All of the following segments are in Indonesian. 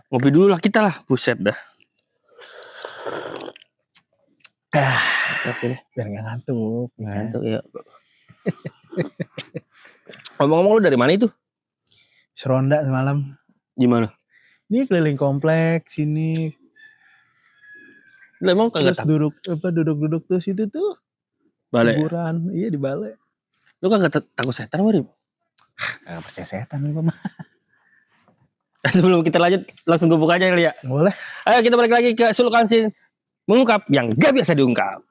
Ngopi dulu lah kita lah, buset dah. Oke deh. Biar nggak ngantuk. Ngantuk ya. Ngomong-ngomong lu dari mana itu? Seronda semalam. Gimana? Ini keliling kompleks sini. Lu emang kagak Terus duduk tuh situ tuh. Balai. Hiburan. Iya di balai. Lu kagak takut setan, Marip? Kagak percaya setan nih, Mama. Sebelum kita lanjut, langsung gue buka aja kali ya. Boleh. Ayo kita balik lagi ke Sulkansin mengungkap yang gak biasa diungkap.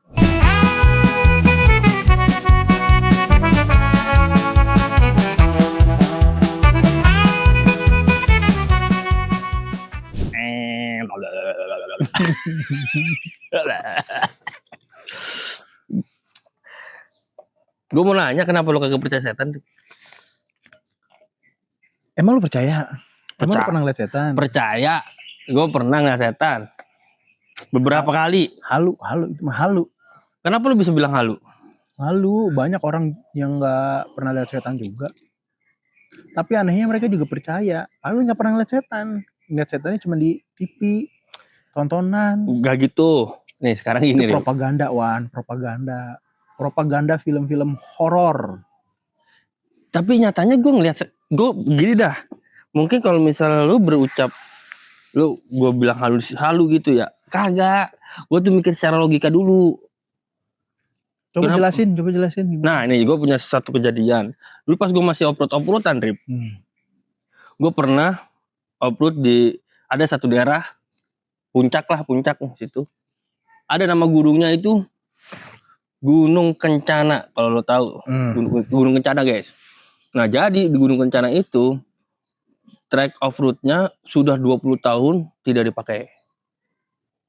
Gue mau nanya kenapa lu kagak percaya setan? Emang lu percaya? Emang lu pernah ngeliat setan? Percaya. Gue pernah ngeliat setan. Beberapa kali. Halu, itu mah halu. Kenapa lu bisa bilang halu? Halu, banyak orang yang nggak pernah lihat setan juga. Tapi anehnya mereka juga percaya. Lalu nggak pernah ngeliat setan. Ngeliat setannya cuma di TV, tontonan. Gak gitu. Nih sekarang ini itu propaganda, Wan. Propaganda film-film horor. Tapi nyatanya gue ngeliat, gue gini dah. Mungkin kalau misalnya lu berucap, gue bilang halu gitu ya. Kagak. Gue tuh mikir secara logika dulu. Coba jelasin gimana? Nah ini gue punya satu kejadian. Dulu pas gue masih uploadan, Rip. Gue pernah upload di, ada satu daerah, puncak situ. Ada nama gunungnya itu Gunung Kencana, kalau lo tahu. Gunung Kencana, guys. Nah jadi di Gunung Kencana itu track off road-nya sudah 20 tahun tidak dipakai.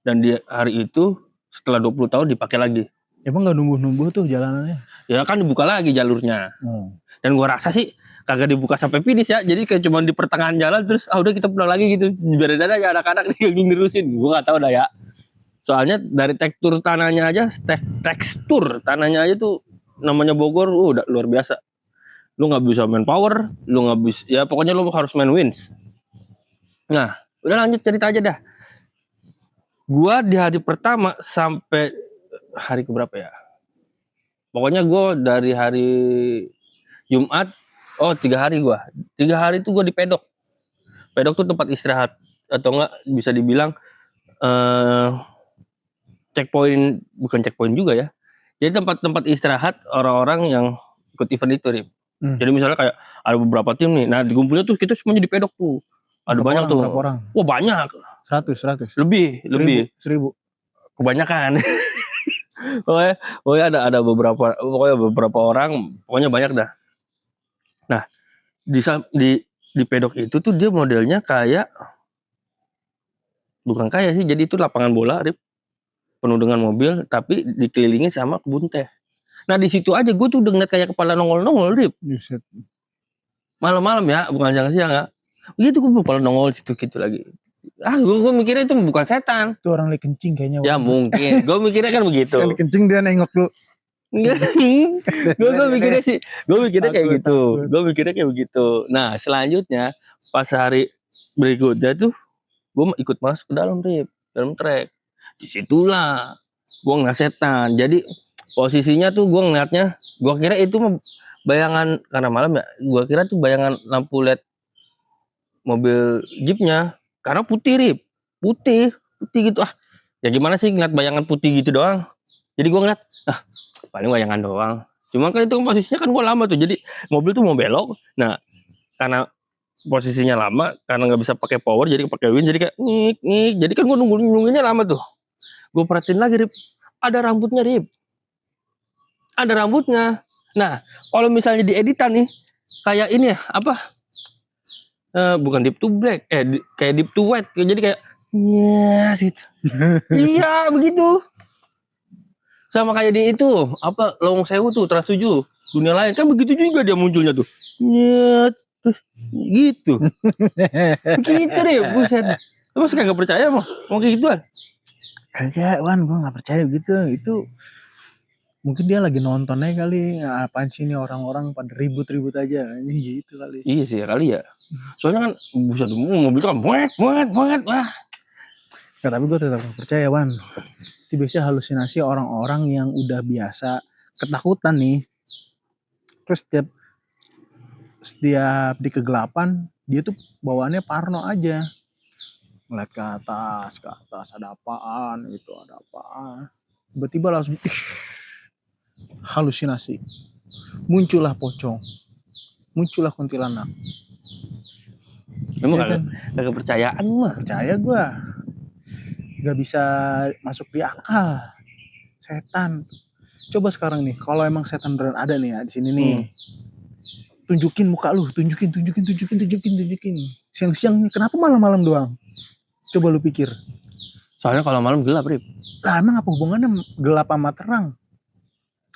Dan di hari itu setelah 20 tahun dipakai lagi. Emang gak numbuh-numbuh tuh jalanannya? Ya kan dibuka lagi jalurnya. Dan gua rasa sih kagak dibuka sampai finish ya. Jadi kayak cuma di pertengahan jalan terus udah kita pulang lagi gitu. Biarin aja anak-anak nih yang nerusin. Gua gak tahu dah ya. Soalnya dari tekstur tanahnya aja tuh namanya Bogor udah luar biasa. Lu nggak bisa main power, lu nggak bisa, ya pokoknya lu harus main wins. Nah, udah lanjut cerita aja dah. Gua di hari pertama sampai hari keberapa ya? Pokoknya gua dari hari Jumat, 3 hari gua. 3 hari itu gua di pedok. Pedok tuh tempat istirahat atau enggak bisa dibilang checkpoint, bukan checkpoint juga ya. Jadi tempat-tempat istirahat orang-orang yang ikut event itu, Rip. Jadi misalnya kayak ada beberapa tim nih, nah dikumpulnya tuh kita semuanya di pedok tuh. Ada banyak tuh. Berapa orang? Wah banyak. 100. Lebih. 1000. Kebanyakan. pokoknya ada beberapa orang, pokoknya banyak dah. Nah, di pedok itu tuh dia modelnya kayak, bukan kayak sih, jadi itu lapangan bola, Rip. Penuh dengan mobil, tapi dikelilingi sama kebun teh. Nah di situ aja gue tuh udah ngeliat kayak kepala nongol-nongol, Rip. Malam-malam ya, bukan siang-siang ya. Begitu gue kepala nongol situ gitu lagi. Gue mikirnya itu bukan setan. Itu orang lagi kencing kayaknya. Ya mungkin. Gue mikirnya kan begitu. Lagi kencing dia nengok dulu. Gue mikirnya sih, gue mikirnya kayak gitu. Nah selanjutnya pas hari berikutnya tuh gue ikut masuk ke dalam, Rip, dalam trek. Disitulah gue ngeliat setan. Jadi posisinya tuh gue ngeliatnya, gue kira itu bayangan karena malam ya. Gue kira tuh bayangan lampu LED mobil jeepnya, karena putih, Rip, putih gitu. Ya gimana sih ngeliat bayangan putih gitu doang. Jadi gue ngeliat, paling bayangan doang. Cuma kan itu posisinya kan gue lama tuh. Jadi mobil tuh mau belok. Nah karena posisinya lama, karena nggak bisa pakai power, jadi pakai win, jadi kayak ngik. Jadi kan gue nunggunya lama tuh. Gue perhatiin lagi, Rip, ada rambutnya, Rip. Ada rambutnya. Nah, kalau misalnya di editan nih, kayak ini ya, apa? Bukan deep to black, kayak deep to white. Jadi kayak, yes gitu. Iya, begitu. Sama kayak di itu, apa, Lawang Sewu tuh, Trans 7, Dunia Lain. Kan begitu juga dia munculnya tuh. Nyet. Gitu. Begitu, Rip. Buset. Lu suka gak percaya mau kayak gituan? Kagak, Wan, gue gak percaya gitu. Itu Mungkin dia lagi nonton aja kali, apaan sih ini orang-orang pada ribut-ribut aja, gitu kali. Iya sih kali ya. Soalnya kan buset mobil kan buet, wah. Ya, tapi gue tetap gak percaya, Wan. Itu biasanya halusinasi orang-orang yang udah biasa ketakutan nih. Terus setiap di kegelapan, dia tuh bawaannya parno aja. Ngeliat ke atas ada apaan, itu ada apaan. Tiba-tiba langsung halusinasi. Muncullah pocong. Muncullah kuntilanak. Emang Ya kan? kagak percayaan mah. Percaya gue. Gak bisa masuk di akal. Setan. Coba sekarang nih, kalau emang setan beneran ada nih ya di sini nih. Tunjukin muka lu, tunjukin. Siang-siang kenapa malam-malam doang? Coba lu pikir. Soalnya kalau malam gelap, Rip. Lah emang apa hubungannya gelap sama terang?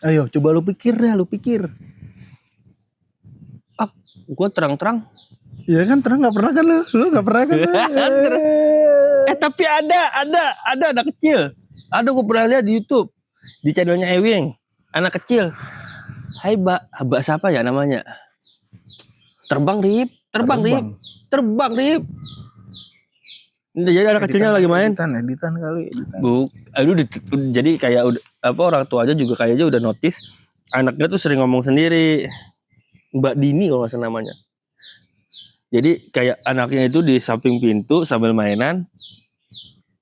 Ayo, coba lu pikir deh, lu pikir. Gue terang-terang. Iya kan, terang nggak pernah kan lu? Lu nggak pernah kan? Tapi ada anak kecil. Ada gue pernah lihat di YouTube di channelnya Ewing, anak kecil. Hai Mbak siapa ya namanya? Terbang Rip. Jadi anak kecilnya lagi main. Editan kali. Aduh, jadi kayak orang tuanya juga kayaknya udah notice anaknya tuh sering ngomong sendiri. Mbak Dini kalau nggak salah namanya. Jadi kayak anaknya itu di samping pintu sambil mainan.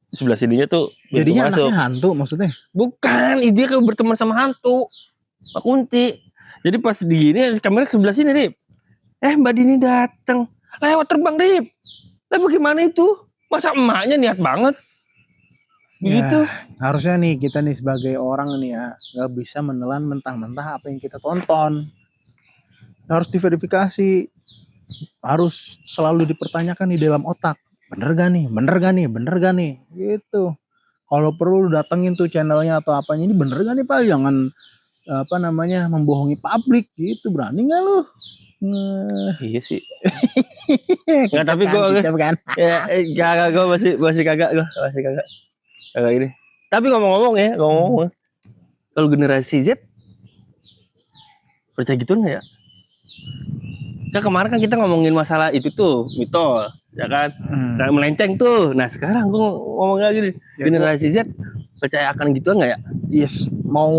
Sebelah sininya tuh pintu jadinya masuk. Anaknya hantu maksudnya? Bukan, dia kayak berteman sama hantu. Pak Kunti. Jadi pas digini kamera sebelah sini, Rip. Mbak Dini datang. Lewat terbang, Rip. Lah bagaimana itu? Masa emaknya niat banget? Begitu. Ya, harusnya nih kita nih sebagai orang nih ya nggak bisa menelan mentah-mentah apa yang kita tonton. Harus diverifikasi, harus selalu dipertanyakan di dalam otak. Bener gak nih? Gitu. Kalau perlu datengin tuh channelnya atau apanya, ini bener gak nih Pak? Jangan membohongi publik gitu. Berani gak lu? Iya sih. Nggak, tapi gue kan? kagak, gue masih kagak ini. Tapi ngomong-ngomong kalau generasi Z percaya gitu nggak ya? Kan kemarin kan kita ngomongin masalah itu tuh mitol, ya kan? Kayak melenceng tuh. Nah sekarang gue ngomong lagi nih, generasi Z percaya akan gitu nggak ya? Yes, mau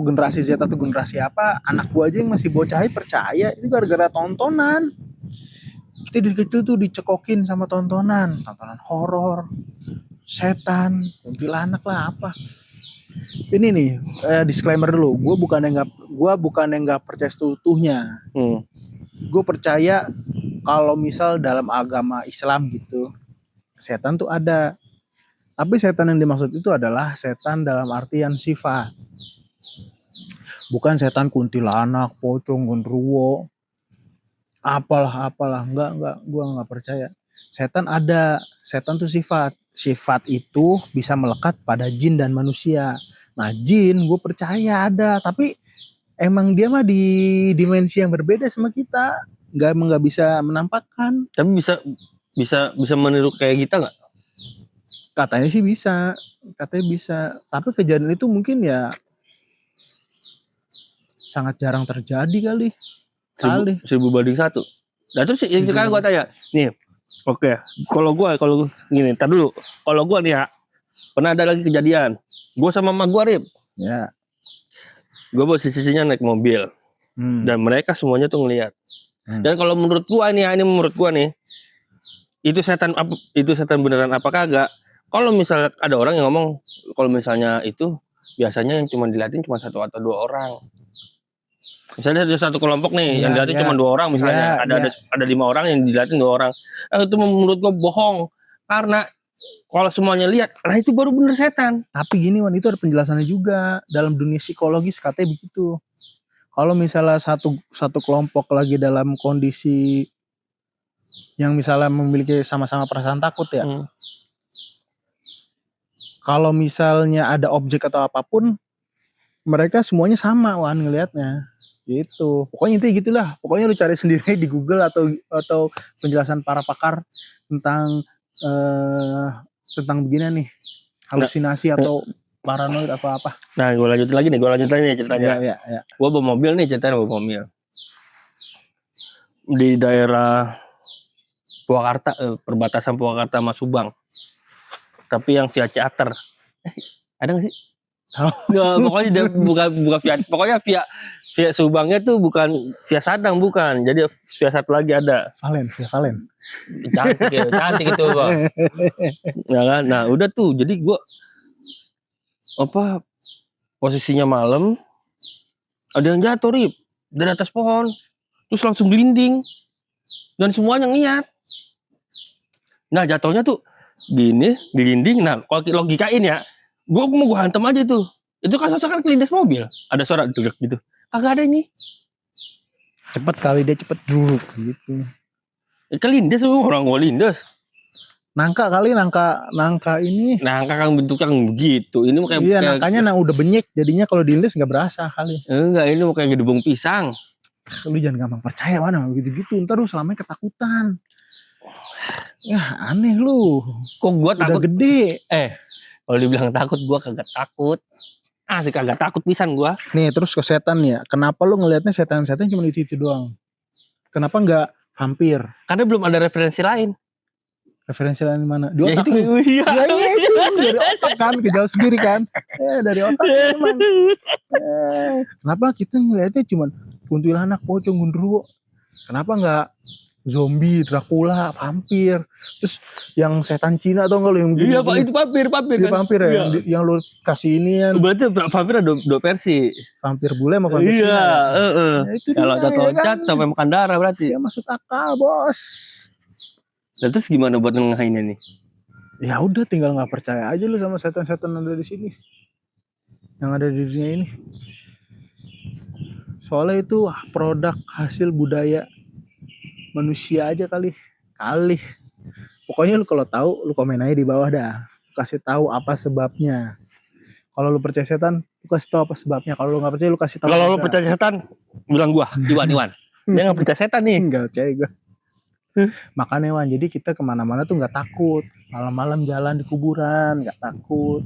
generasi Z atau generasi apa, anak gua aja yang masih bocah percaya itu gara-gara tontonan. Kita dari kecil tuh dicekokin sama tontonan horor, setan, kuntilanak lah apa. Ini nih disclaimer dulu, gua bukan yang nggak percaya seutuhnya. Gue percaya kalau misal dalam agama Islam gitu, setan tuh ada. Tapi setan yang dimaksud itu adalah setan dalam artian sifat. Bukan setan kuntilanak, pocong, genderuwo, apalah. Enggak, gua enggak percaya. Setan ada, setan tuh sifat. Sifat itu bisa melekat pada jin dan manusia. Nah, jin gue percaya ada, tapi emang dia mah di dimensi yang berbeda sama kita. Enggak bisa menampakkan. Tapi bisa meniru kayak kita nggak? Katanya sih bisa. Tapi kejadian itu mungkin ya sangat jarang terjadi kali. 1000 banding 1. Nah terus yang sekarang gue tanya, nih, oke, kalau gini, ntar dulu, kalau gue nih ya, pernah ada lagi kejadian, gue sama emak gue Rip, ya, gue posisinya naik mobil, dan mereka semuanya tuh ngelihat, dan kalau menurut gue nih, itu setan beneran apa kagak? Kalau misalnya ada orang yang ngomong, kalau misalnya itu biasanya yang cuma dilihatin cuma 1 atau 2 orang. Misalnya ada satu kelompok nih yang dilihatin cuma 2 orang misalnya, ada 5 orang yang dilihatin 2 orang. Itu menurut gua bohong. Karena kalau semuanya lihat, nah itu baru bener setan. Tapi gini Wan, itu ada penjelasannya juga dalam dunia psikologis, katanya begitu. Kalau misalnya satu kelompok lagi dalam kondisi yang misalnya memiliki sama-sama perasaan takut ya. Kalau misalnya ada objek atau apapun, mereka semuanya sama Wan ngelihatnya. Gitu. Pokoknya intinya gitulah. Pokoknya lu cari sendiri di Google atau penjelasan para pakar tentang begini nih, halusinasi atau paranoid apa-apa. Nah, gue lanjut lagi nih ceritanya. Iya. Gue bawa mobil nih ceritanya, bawa mobil. Di daerah Purwakarta, perbatasan Purwakarta sama Subang. Tapi yang via charter. Ada nggak sih? Nggak, pokoknya bukan via, pokoknya via Subangnya tuh bukan via Sadang, bukan. Jadi via satu lagi ada. Via Valen. Cantik itu, Bang. Ya kan? Nah, udah tuh. Jadi gua posisinya malam, ada yang jatuh, Rip, dari atas pohon. Terus langsung gelinding. Dan semuanya ngeliat. Nah, jatuhnya tuh gini, gelinding. Nah, kalau logikain ya, gua hantam aja tuh. Itu kasusnya kan kelindes mobil. Ada suara duduk gitu. Kagak ada ini. Cepet kali dia cepet duduk gitu. Kelindes orang lindes. Nangka kali, nangka ini. Nangka kan bentuknya begitu. Ini kayak iya, nangkanya udah benyek. Jadinya kalau dilindes nggak berasa kali. Enggak, ini kayak gedebong pisang. Lu jangan gampang percaya mana gitu-gitu. Ntar lu selamanya ketakutan. Ya aneh lu. Kok gua takut? Udah gede. Kalau dibilang takut, gua kagak takut. Asik kagak takut pisan gua. Nih terus ke setan ya. Kenapa lu ngelihatnya setan-setan cuma itu doang? Kenapa nggak vampir? Karena belum ada referensi lain. Referensi lain mana? Di otak ya, lu. Iya. Ya itu dari otak kan, kejauh sendiri kan. Dari otak emang. Kenapa kita ngelihatnya cuma kuntilanak, pocong, gundurwo? Kenapa nggak zombie, Dracula, vampir? Terus yang setan Cina atau enggak lu yang iya, Pak, itu vampir kan? Vampir ya, iya. yang lu kasih ini kan. Berarti vampir ada dua versi. Vampir bule sama vampir Cina. Iya, nah, itu kalau loncat kan? Sampai makan darah berarti. Ya masuk akal, Bos. Dan terus gimana buat nengahinnya nih? Ya udah, tinggal nggak percaya aja lu sama setan-setan ada di sini. Yang ada di dunia ini. Soalnya itu produk hasil budaya manusia aja kali. Pokoknya lu kalau tahu lu komen aja di bawah dah. Kasih tahu apa sebabnya. Kalau lu percaya setan, lu kasih tahu apa sebabnya. Kalau lu nggak percaya, lu kasih tahu. Kalau lu percaya setan, bilang gua, Iwan. Dia nggak percaya setan nih. Nggak percaya gua. Makanya Wan, jadi kita kemana-mana tuh nggak takut. Malam-malam jalan di kuburan nggak takut.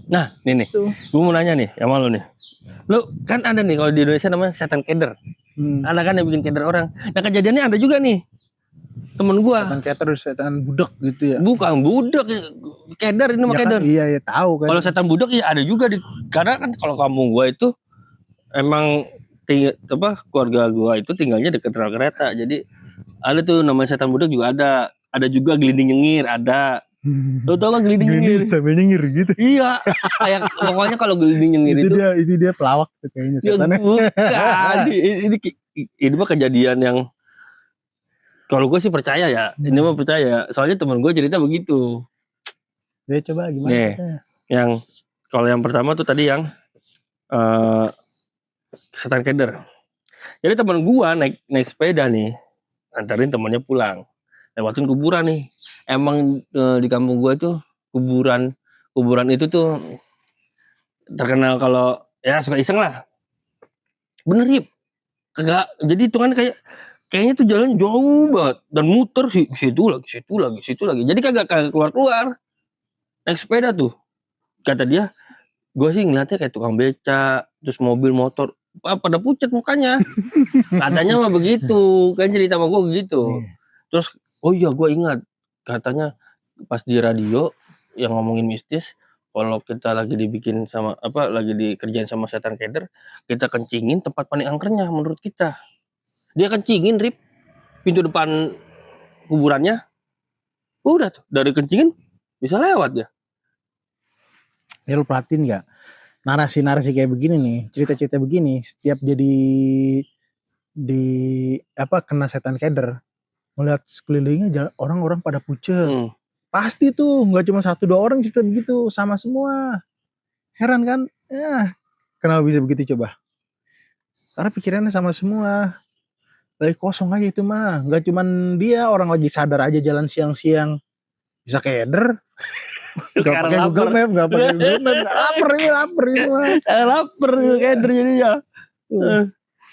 Nah, nih, gue mau nanya nih, sama lu nih. Lu kan ada nih kalau di Indonesia namanya setan keder. Ada kan yang bikin keder orang. Nah, kejadiannya ada juga nih. Temen gua. Setan keder, setan budak gitu ya. Bukan budak, keder ini mah keder. Kan, iya tahu kan. Kalau setan budak ya ada juga karena kan kalau kampung gua itu emang keluarga gua itu tinggalnya dekat rel kereta. Jadi ada tuh namanya setan budak juga ada. Ada juga gelinding nyengir, ada. Lo tau gak gelinding nyengir? Sambil nyengir gitu. Iya, kayak pokoknya kalau gelinding nyengir itu dia pelawak tuh kayaknya setannya. Bukan, ini mah kejadian yang kalau gue sih percaya ya. Ini mah percaya. Soalnya teman gue cerita begitu. Ya coba gimana? Nih, yang kalau yang pertama tuh tadi yang setan keder. Jadi teman gue naik sepeda nih, antarin temannya pulang, lewatin kuburan nih. Emang di kampung gue tuh kuburan itu tuh terkenal kalau ya suka iseng lah. Bener Rip, kagak. Jadi itu kan kayaknya tuh jalan jauh banget dan muter situ lagi. Jadi kagak keluar. Naik sepeda tuh, kata dia, gue sih ngeliatnya kayak tukang beca, terus mobil motor pada pucat mukanya. Katanya mah begitu, kan cerita sama gue begitu. Terus oh iya gue ingat, katanya pas di radio yang ngomongin mistis, kalau kita lagi dibikin sama lagi dikerjain sama setan keder, kita kencingin tempat paling angkernya menurut kita. Dia kencingin Rip pintu depan kuburannya, udah tuh dari kencingin bisa lewat ya. Ya lu perhatiin nggak narasi kayak begini nih, cerita-cerita begini, setiap jadi kena setan keder, melihat sekelilingnya orang-orang pada pucet. Pasti tuh nggak cuma 1-2 orang cerita begitu, sama semua. Heran kan? Ya, kenapa bisa begitu coba? Karena pikirannya sama semua. Lagi kosong aja itu mah. Nggak cuman dia, orang lagi sadar aja jalan siang-siang bisa keder. Gak pakai Google Map, gak pakai Google Map. Lapar itu mah. Lapar keder jadinya.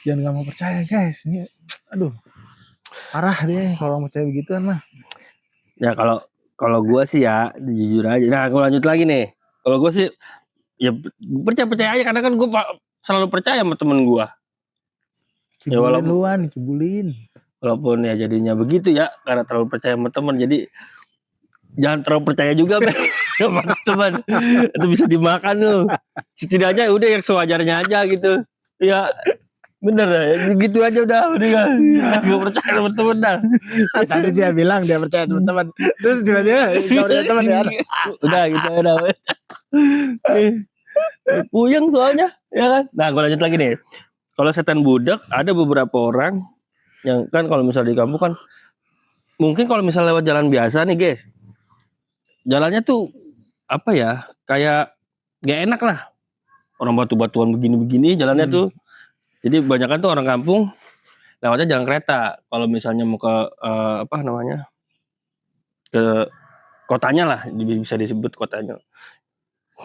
Jangan nggak mau percaya guys. Ini, aduh, parah deh kalau percaya begituan mah. Ya kalau gue sih ya jujur aja. Nah aku lanjut lagi nih. Kalau gue sih ya percaya aja, karena kan gue selalu percaya sama temen gue. Ya Cibulin luan, cibulin. Walaupun ya jadinya begitu ya, karena terlalu percaya sama teman. Jadi jangan terlalu percaya juga sama teman. Itu bisa dimakan loh. Setidaknya udah yang sewajarnya aja gitu. Ya bener ya, gitu aja udah kan. Gak percaya sama temen dah. Tadi dia bilang dia percaya teman-teman. Terus tiba-tiba gak percaya teman ya. Udah gitu udah. Puyeng soalnya, ya kan. Nah, gue lanjut lagi nih. Kalau setan budak, ada beberapa orang yang kan kalau misalnya di kampung kan, mungkin kalau misalnya lewat jalan biasa nih guys, jalannya tuh apa ya, kayak gak enak lah, orang batu-batuan begini-begini jalannya tuh. Jadi kebanyakan tuh orang kampung lewatnya jalan kereta. Kalau misalnya mau ke apa namanya, ke kotanya lah, bisa disebut kotanya.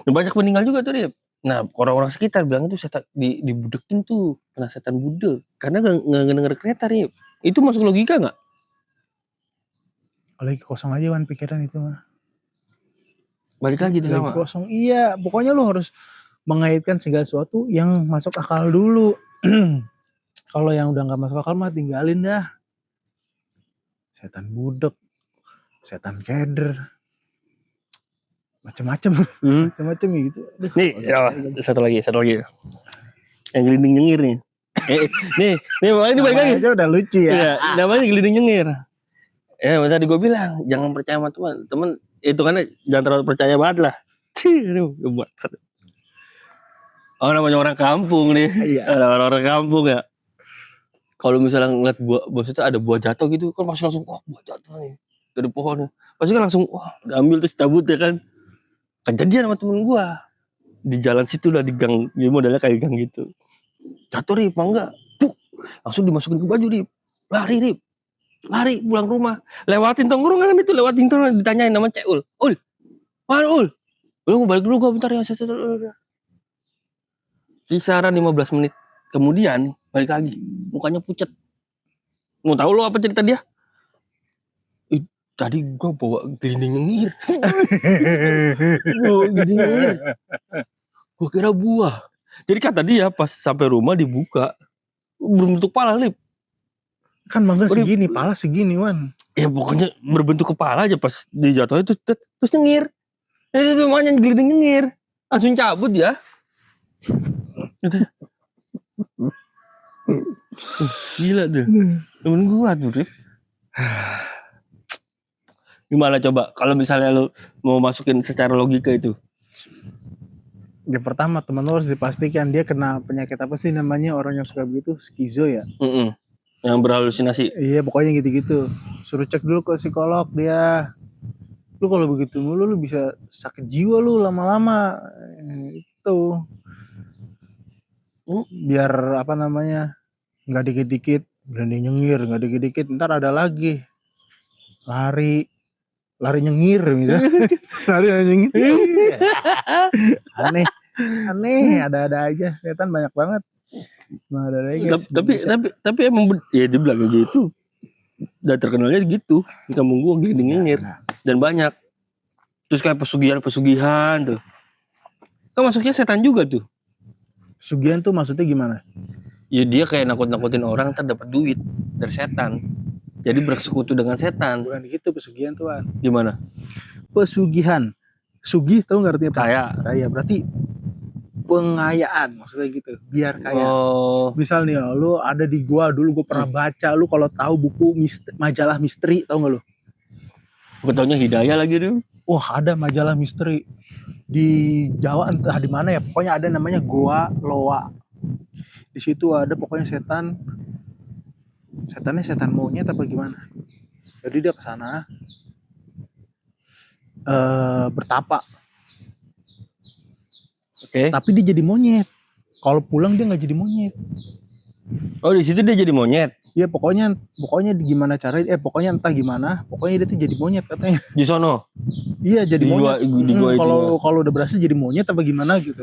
Dan banyak meninggal juga tuh dia. Nah, orang-orang sekitar bilang itu setan dibudekin tuh, kena setan budek karena nggak denger kereta nih. Itu masuk logika nggak? Lagi kosong aja Wan pikiran itu mah. Balik lagi di Lagi kosong. Iya, pokoknya lu harus mengaitkan segala sesuatu yang masuk akal dulu. Kalau yang udah nggak masuk akal mah tinggalin dah. Setan budek, setan keder, macam-macam, macam-macam gitu. Aduh, nih, ya, satu lagi, yang gelinding nyengir nih. nih, ini balik lagi. Aja udah lucu ya. Iya, namanya gelinding nyengir. Ya, tadi gue bilang jangan percaya sama teman itu, karena jangan terlalu percaya banget lah. Oh, namanya orang kampung nih. Iya. Orang kampung ya. Kalau misalnya ngeliat buah, maksudnya ada buah jatuh gitu kan, pasti langsung buah jatuh nih dari pohon. Pasti kan langsung diambil terus cabut ya kan. Kejadian sama temen gua di jalan situ lah, di gang, jadi modelnya kayak gang gitu. Jatuh Rip, enggak? Langsung dimasukin ke baju Rip. Lari Rip. Lari pulang rumah. Lewatin tongkrongan itu, ditanyain nama Cek Ul. Ul. Mana Ul? Lu mau balik dulu gua bentar ya. Kisaran 15 menit kemudian balik lagi, mukanya pucat. Mau tahu lo apa cerita dia? Tadi gue bawa gelinding nyengir. Gue kira buah. Jadi kata dia pas sampai rumah dibuka, berbentuk pala Lip. Kan mangga segini, pala segini Wan. Ya pokoknya berbentuk kepala aja, pas dijatuhin terus nyengir. Jadi itu namanya gelinding nyengir. Langsung cabut ya. Gila tuh. Temen gua tuh Rip. Gimana coba kalau misalnya lu mau masukin secara logika itu? Yang pertama teman lo harus dipastikan dia kena penyakit apa sih namanya, orang yang suka begitu, skizo ya. Yang berhalusinasi. Iya pokoknya gitu-gitu. Suruh cek dulu ke psikolog dia. Lu kalau begitu lu bisa sakit jiwa lu lama-lama. Itu. Biar apa namanya, nggak dikit-dikit berani nyengir, nggak dikit-dikit ntar ada lagi lari nyengir misalnya. Lari nyengir. aneh ada aja, setan banyak banget. Nah, ada lagi guys. Tapi emang ya dia bilang gitu. Dan terkenalnya gitu di kampung gua, gelinding nyengir. Dan banyak. Terus kayak pesugihan tuh. Kan masuknya setan juga tuh. Pesugihan tuh maksudnya gimana? Ya dia kayak nakut-nakutin orang ntar dapat duit dari setan. Jadi bersekutu dengan setan. Bukan gitu pesugihan tuh Wan. Gimana? Pesugihan. Sugih tahu nggak artinya apa? Kaya. Berarti pengayaan maksudnya gitu. Biar kaya. Misal nih lu ada di gua dulu, gua pernah baca, lu kalau tahu buku majalah misteri tahu nggak lu? Gua taunya Hidayah lagi tuh. Wah, ada majalah misteri di Jawa entah di mana ya, pokoknya ada namanya Goa Loa. Di situ ada pokoknya setannya setan monyet apa gimana. Jadi dia kesana bertapa. Oke. Tapi dia jadi monyet. Kalau pulang dia nggak jadi monyet. Oh, di situ dia jadi monyet. Iya, pokoknya gimana caranya? Pokoknya entah gimana. Pokoknya dia tuh jadi monyet katanya. Di sono. Iya, jadi monyet. Kalau udah berhasil jadi monyet apa gimana gitu.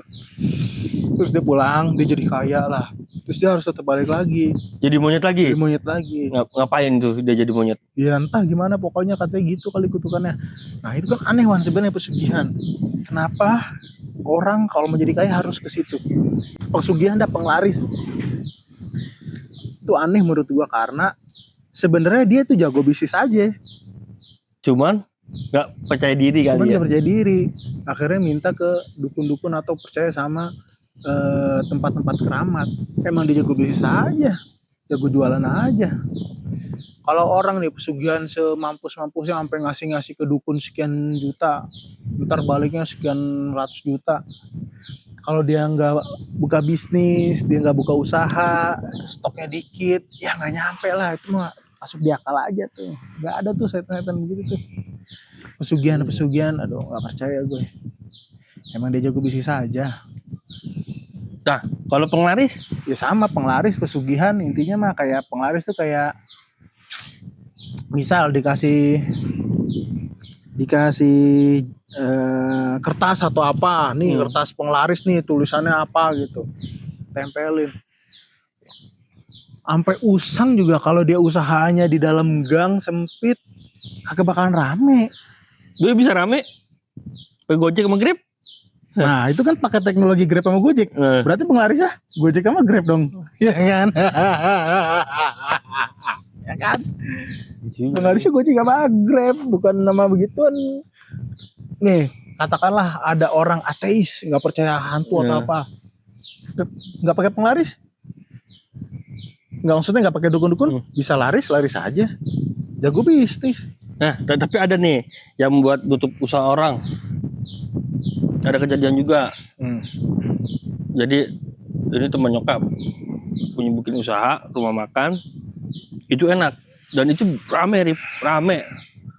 Terus dia pulang, dia jadi kaya lah. Terus dia harus tetap balik lagi, Jadi monyet jadi lagi. monyet lagi. Ngapain tuh dia jadi monyet? Ya entah gimana, pokoknya katanya gitu kali kutukannya. Nah itu kan aneh Wan sebenarnya pesugihan. Kenapa orang kalau menjadi kaya harus ke situ? Pesugihan dah penglaris. Itu aneh menurut gua karena sebenarnya dia tuh jago bisnis aja, Cuman nggak percaya diri cuman kali ya. gak percaya diri. Akhirnya minta ke dukun-dukun atau percaya sama tempat-tempat keramat. Emang dia jago bisnis aja, jago jualan aja. Kalau orang nih pesugihan semampus-mampusnya sampai ngasih-ngasih ke dukun sekian juta, ntar baliknya sekian ratus juta. Kalau dia nggak buka bisnis, dia nggak buka usaha, stoknya dikit, ya nggak nyampe lah. Itu mah masuk di akal aja tuh. Nggak ada tuh setan-setan begitu tuh. Pesugihan, aduh nggak percaya gue. Emang dia jago bisnis aja. Nah, kalau penglaris, Ya sama penglaris, pesugihan intinya mah kayak penglaris tuh kayak misal dikasih kertas atau apa nih, kertas penglaris nih tulisannya apa gitu, tempelin. Sampai usang juga kalau dia usahanya di dalam gang sempit kagak bakalan rame. gue bisa rame. Pakai Gojek sama Grab. Nah itu kan pakai teknologi Grab sama Gojek. Berarti penglarisnya Gojek sama Grab dong. Ya kan? Ya kan? Penglarisnya Gojek sama Grab, bukan nama begituan. Nih katakanlah ada orang ateis nggak percaya hantu atau apa, nggak pakai penglaris, nggak, maksudnya nggak pakai dukun-dukun, bisa laris aja, jago bisnis. Nah, tapi ada nih yang membuat tutup usaha orang. Ada kejadian juga. Jadi ini teman nyokap punya bikin usaha rumah makan, itu enak dan itu rame, rame.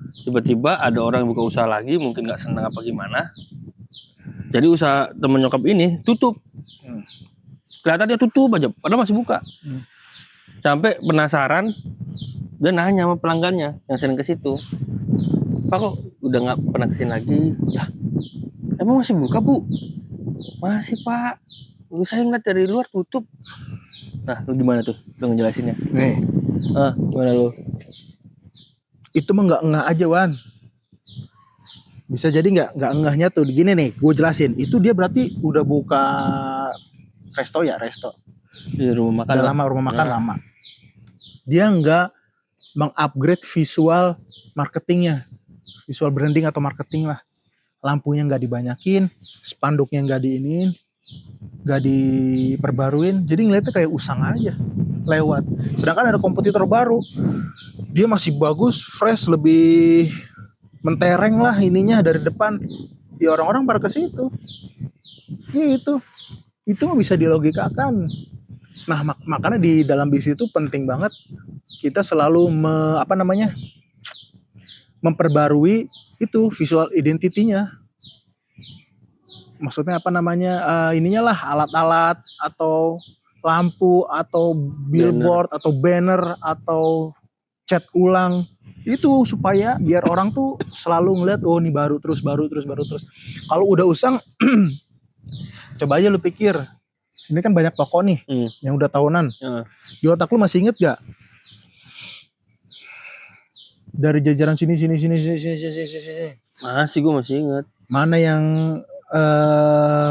Tiba-tiba ada orang yang buka usaha lagi, mungkin nggak senang apa gimana. Jadi usaha teman nyokap ini tutup. Kelihatan dia tutup aja, padahal masih buka. Sampai penasaran, dia nanya sama pelanggannya yang sering ke situ, "Pak kok udah nggak pernah kesini lagi?" "Ya, emang masih buka Bu?" "Masih Pak, saya ngeliat dari luar tutup." Nah, lu gimana tuh? Lu ngejelasinnya? Nih, gimana lu? Itu mah nggak ngeh aja Wan. Bisa jadi nggak ngehnya tuh gini nih, gue jelasin. Itu dia berarti udah buka resto. Di rumah makan. Udah lama rumah makan lama. Dia nggak mengupgrade visual marketingnya, visual branding atau marketing lah. Lampunya nggak dibanyakin, spanduknya nggak diinin, nggak diperbaruin, jadi ngeliatnya kayak usang aja lewat. Sedangkan ada kompetitor baru, dia masih bagus, fresh, lebih mentereng lah ininya dari depan. Ya orang-orang pada ke situ. Gitu. Itu mah bisa dilogikakan. Nah, makanya di dalam bisnis itu penting banget kita selalu memperbarui itu visual identity-nya. Maksudnya ininya lah, alat-alat atau lampu atau billboard atau banner atau cat ulang itu supaya biar orang tuh selalu ngeliat, oh ini baru terus. Kalau udah usang coba aja lu pikir, ini kan banyak toko nih yang udah tahunan. Di otak lu masih inget gak dari jajaran sini? Masih, gue masih inget. Mana yang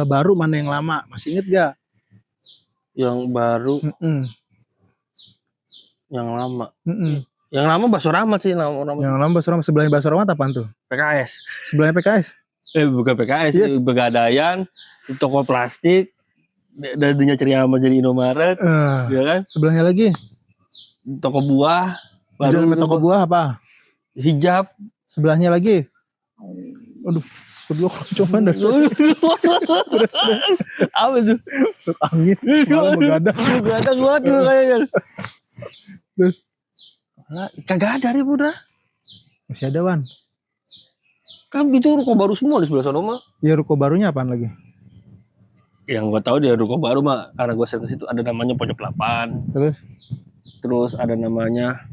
baru, mana yang lama, masih inget gak? Yang baru, yang lama. Yang lama Bakso Rahmat sih. Yang lama Bakso Rahmat. Sebelahnya Bakso Rahmat apaan tuh? PKS. Sebelahnya PKS? Bukan PKS, yes. Pegadaian, toko plastik, dadinya Ceria Amat jadi Indomaret, ya kan? Sebelahnya lagi? Toko buah. Baru toko buah apa? Hijab. Sebelahnya lagi? Aduh, kedua cuman dah. Apa tuh? Masuk angin. Malah begadang. Begadang banget tuh kayaknya. Terus? Kagak ada deh udah. Masih ada Wan. Kan itu ruko baru semua di sebelah sana mah. Ya ruko barunya apaan lagi? Yang gue tahu dia ruko baru mah, karena gue sering ke situ, ada namanya Pojok 8. Terus ada namanya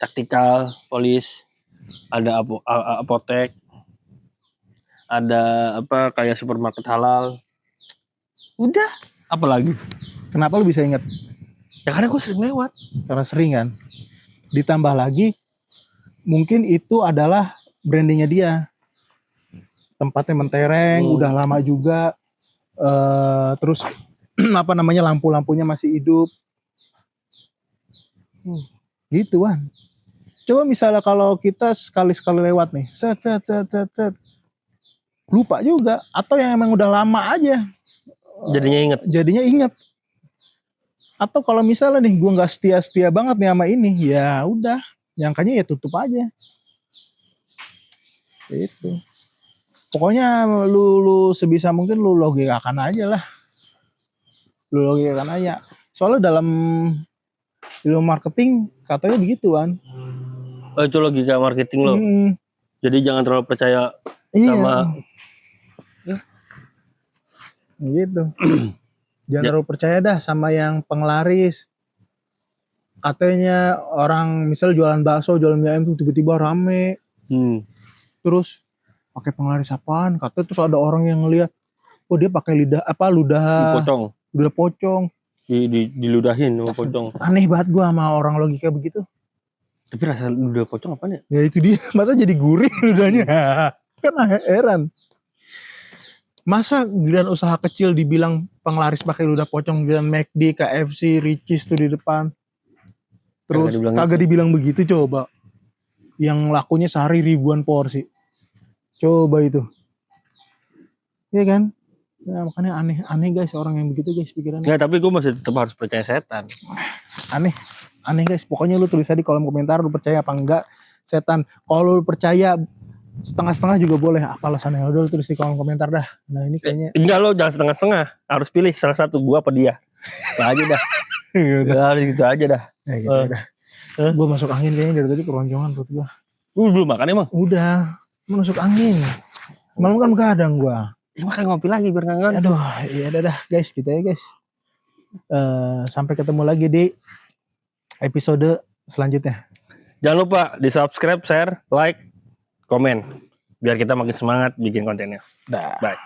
Taktikal Polis, ada apotek, ada apa kayak supermarket halal. Udah. Apalagi? Kenapa lu bisa ingat? Ya karena gue sering lewat. Karena sering kan. Ditambah lagi mungkin itu adalah brandingnya dia. Tempatnya mentereng, udah lama juga. Terus apa namanya, lampu-lampunya masih hidup. Gitu kan. Coba misalnya kalau kita sekali-sekali lewat nih, set, lupa juga. Atau yang emang udah lama aja, jadinya inget. Atau kalau misalnya nih gue nggak setia banget nih sama ini, ya udah, nyangkanya ya tutup aja. Itu. Pokoknya lu sebisa mungkin lu logikakan aja lah. Lu logikakan aja. Soalnya dalam ilmu marketing katanya begitu kan. Oh, itu logika marketing lo. Jadi jangan terlalu percaya sama gitu. Jangan terlalu percaya dah sama yang penglaris. Katanya orang misal jualan bakso, jualan mie ayam tuh tiba-tiba rame. Terus pakai penglaris apaan? Katanya terus ada orang yang ngeliat, oh dia pakai ludah pocong. Diludahin sama pocong. Aneh banget gua sama orang logika begitu. Tapi rasa ludah pocong apaan ya? Ya itu dia, masa jadi gurih ludahnya? Kan heran. Masa giliran usaha kecil dibilang penglaris pakai ludah pocong, giliran McD, KFC, Ricis tuh di depan. Terus kagak dibilang begitu coba. Yang lakunya sehari ribuan porsi. Coba itu. Iya kan? Ya, makanya aneh guys orang yang begitu guys pikirannya. Ya tapi gue masih tetap harus percaya setan. Aneh guys. Pokoknya lu tulis aja di kolom komentar lu percaya apa enggak setan. Kalau lu percaya setengah-setengah juga boleh. Apa alasannya? Udah lu tulis di kolom komentar dah. Nah ini kayaknya. Enggak, lo jangan setengah-setengah. Harus pilih salah satu, gua apa dia. Itu aja dah. Ya, harus gitu aja dah. Ya, gitu dah. Gue masuk angin kayaknya dari tadi keroncongan perut gue. Belum makan emang? Udah. Masuk angin. Malam kan begadang gue. Ya makan ngopi lagi biar kangen. Aduh, iya dah guys, gitu ya guys. Sampai ketemu lagi di episode selanjutnya. Jangan lupa di subscribe, share, like, komen. Biar kita makin semangat bikin kontennya. Dah. Bye.